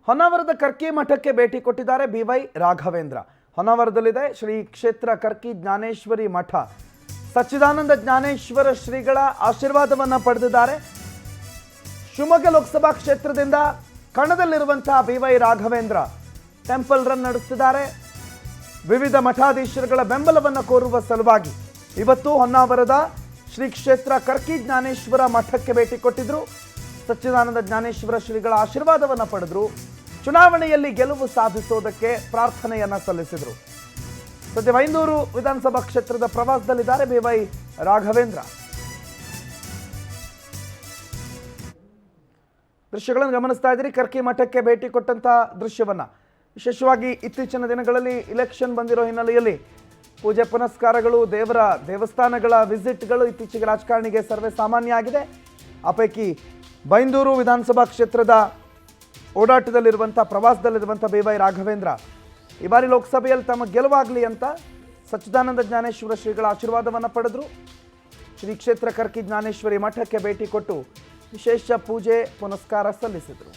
ಹೊನ್ನಾವರದ ಕರ್ಕಿ ಮಠಕ್ಕೆ ಭೇಟಿ ಕೊಟ್ಟಿದ್ದಾರೆ ಬಿವೈ ರಾಘವೇಂದ್ರ. ಹೊನ್ನಾವರದಲ್ಲಿದೆ ಶ್ರೀ ಕ್ಷೇತ್ರ ಕರ್ಕಿ ಜ್ಞಾನೇಶ್ವರಿ ಮಠ. ಸಚ್ಚಿದಾನಂದ ಜ್ಞಾನೇಶ್ವರ ಶ್ರೀಗಳ ಆಶೀರ್ವಾದವನ್ನು ಪಡೆದಿದ್ದಾರೆ. ಶಿವಮೊಗ್ಗ ಲೋಕಸಭಾ ಕ್ಷೇತ್ರದಿಂದ ಕಣದಲ್ಲಿರುವಂತಹ ಬಿವೈ ರಾಘವೇಂದ್ರ ಟೆಂಪಲ್ ರನ್ ನಡೆಸುತ್ತಿದ್ದಾರೆ. ವಿವಿಧ ಮಠಾಧೀಶರುಗಳ ಬೆಂಬಲವನ್ನು ಕೋರುವ ಸಲುವಾಗಿ ಇವತ್ತು ಹೊನ್ನಾವರದ ಶ್ರೀ ಕ್ಷೇತ್ರ ಕರ್ಕಿ ಜ್ಞಾನೇಶ್ವರ ಮಠಕ್ಕೆ ಭೇಟಿ ಕೊಟ್ಟಿದ್ರು. ಸಚ್ಚಿದಾನಂದ ಜ್ಞಾನೇಶ್ವರ ಶ್ರೀಗಳ ಆಶೀರ್ವಾದವನ್ನು ಪಡೆದ್ರು. ಚುನಾವಣೆಯಲ್ಲಿ ಗೆಲುವು ಸಾಧಿಸೋದಕ್ಕೆ ಪ್ರಾರ್ಥನೆಯನ್ನ ಸಲ್ಲಿಸಿದರು. ಸದ್ಯ ಬೈಂದೂರು ವಿಧಾನಸಭಾ ಕ್ಷೇತ್ರದ ಪ್ರವಾಸದಲ್ಲಿದ್ದಾರೆ ಬಿವೈ ರಾಘವೇಂದ್ರ. ದೃಶ್ಯಗಳನ್ನು ಗಮನಿಸ್ತಾ ಇದ್ದೀರಿ. ಕರ್ಕಿ ಮಠಕ್ಕೆ ಭೇಟಿ ಕೊಟ್ಟಂತ ದೃಶ್ಯವನ್ನ. ವಿಶೇಷವಾಗಿ ಇತ್ತೀಚಿನ ದಿನಗಳಲ್ಲಿ ಇಲೆಕ್ಷನ್ ಬಂದಿರೋ ಹಿನ್ನೆಲೆಯಲ್ಲಿ ಪೂಜೆ ಪುನಸ್ಕಾರಗಳು, ದೇವರ ದೇವಸ್ಥಾನಗಳ ವಿಸಿಟ್ಗಳು ಇತ್ತೀಚೆಗೆ ರಾಜಕಾರಣಿಗೆ ಸರ್ವೇ ಸಾಮಾನ್ಯ ಆಗಿದೆ. ಆ ಪೈಕಿ ಬೈಂದೂರು ವಿಧಾನಸಭಾ ಕ್ಷೇತ್ರದ ಓಡಾಟದಲ್ಲಿರುವಂಥ ಪ್ರವಾಸದಲ್ಲಿರುವಂಥ ಬಿವೈ ರಾಘವೇಂದ್ರ ಈ ಬಾರಿ ಲೋಕಸಭೆಯಲ್ಲಿ ತಮ್ಮ ಗೆಲುವಾಗಲಿ ಅಂತ ಸಚ್ಚಿದಾನಂದ ಜ್ಞಾನೇಶ್ವರ ಶ್ರೀಗಳ ಆಶೀರ್ವಾದವನ್ನು ಪಡೆದರು. ಶ್ರೀ ಕ್ಷೇತ್ರ ಕರ್ಕಿ ಜ್ಞಾನೇಶ್ವರಿ ಮಠಕ್ಕೆ ಭೇಟಿ ಕೊಟ್ಟು ವಿಶೇಷ ಪೂಜೆ ಪುನಸ್ಕಾರ ಸಲ್ಲಿಸಿದರು.